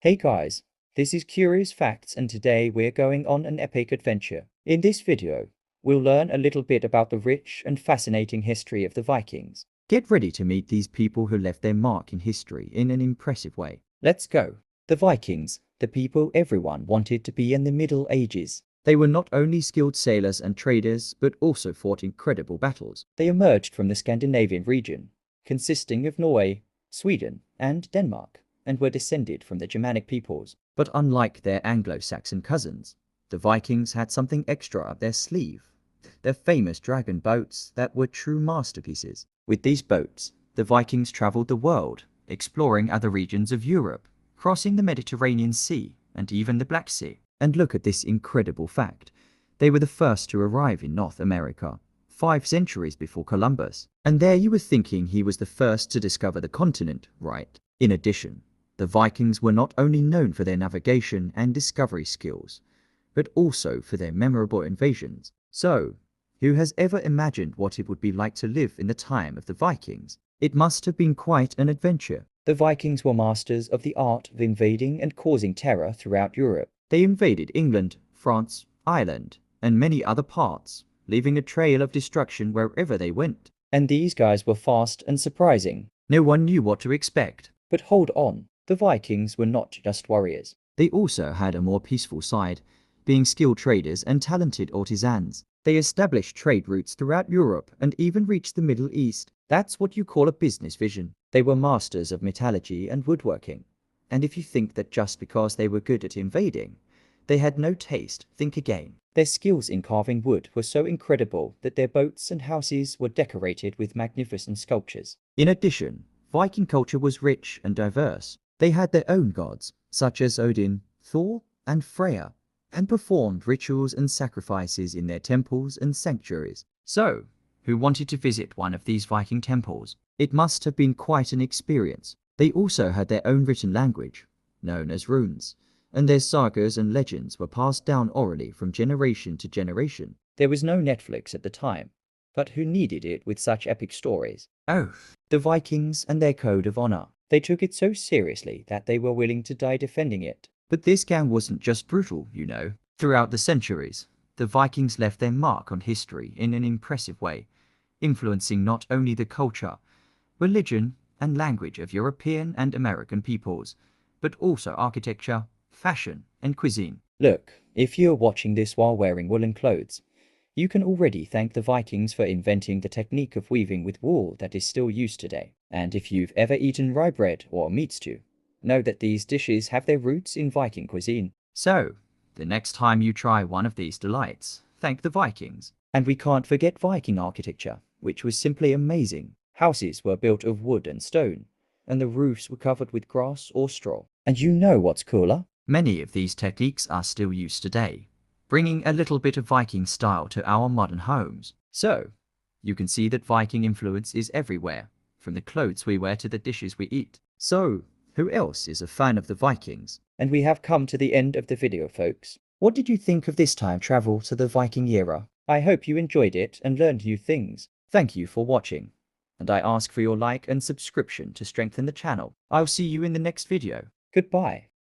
Hey guys, this is Curious Facts and today we're going on an epic adventure. In this video, we'll learn a little bit about the rich and fascinating history of the Vikings. Get ready to meet these people who left their mark in history in an impressive way. Let's go. The Vikings, the people everyone wanted to be in the Middle Ages. They were not only skilled sailors and traders, but also fought incredible battles. They emerged from the Scandinavian region, consisting of Norway, Sweden, and Denmark, and were descended from the Germanic peoples. But unlike their Anglo-Saxon cousins, the Vikings had something extra up their sleeve. Their famous dragon boats that were true masterpieces. With these boats, the Vikings traveled the world, exploring other regions of Europe, crossing the Mediterranean Sea and even the Black Sea. And look at this incredible fact. They were the first to arrive in North America, 5 centuries before Columbus. And there you were thinking he was the first to discover the continent, right? In addition, the Vikings were not only known for their navigation and discovery skills, but also for their memorable invasions. So, who has ever imagined what it would be like to live in the time of the Vikings? It must have been quite an adventure. The Vikings were masters of the art of invading and causing terror throughout Europe. They invaded England, France, Ireland, and many other parts, leaving a trail of destruction wherever they went. And these guys were fast and surprising. No one knew what to expect. But hold on, the Vikings were not just warriors. They also had a more peaceful side, being skilled traders and talented artisans. They established trade routes throughout Europe and even reached the Middle East. That's what you call a business vision. They were masters of metallurgy and woodworking. And if you think that just because they were good at invading, they had no taste, think again. Their skills in carving wood were so incredible that their boats and houses were decorated with magnificent sculptures. In addition, Viking culture was rich and diverse. They had their own gods, such as Odin, Thor, and Freya, and performed rituals and sacrifices in their temples and sanctuaries. So, who wanted to visit one of these Viking temples? It must have been quite an experience. They also had their own written language, known as runes, and their sagas and legends were passed down orally from generation to generation. There was no Netflix at the time, but who needed it with such epic stories? Oh, the Vikings and their code of honor. They took it so seriously that they were willing to die defending it. But this gang wasn't just brutal, you know. Throughout the centuries, the Vikings left their mark on history in an impressive way, influencing not only the culture, religion, and language of European and American peoples, but also architecture, fashion, and cuisine. Look, if you're watching this while wearing woolen clothes, you can already thank the Vikings for inventing the technique of weaving with wool that is still used today. And if you've ever eaten rye bread or meat stew, know that these dishes have their roots in Viking cuisine. So, the next time you try one of these delights, thank the Vikings. And we can't forget Viking architecture, which was simply amazing. Houses were built of wood and stone, and the roofs were covered with grass or straw. And you know what's cooler? Many of these techniques are still used today, bringing a little bit of Viking style to our modern homes. So, you can see that Viking influence is everywhere, from the clothes we wear to the dishes we eat. So, who else is a fan of the Vikings? And we have come to the end of the video, folks. What did you think of this time travel to the Viking era? I hope you enjoyed it and learned new things. Thank you for watching. And I ask for your like and subscription to strengthen the channel. I'll see you in the next video. Goodbye.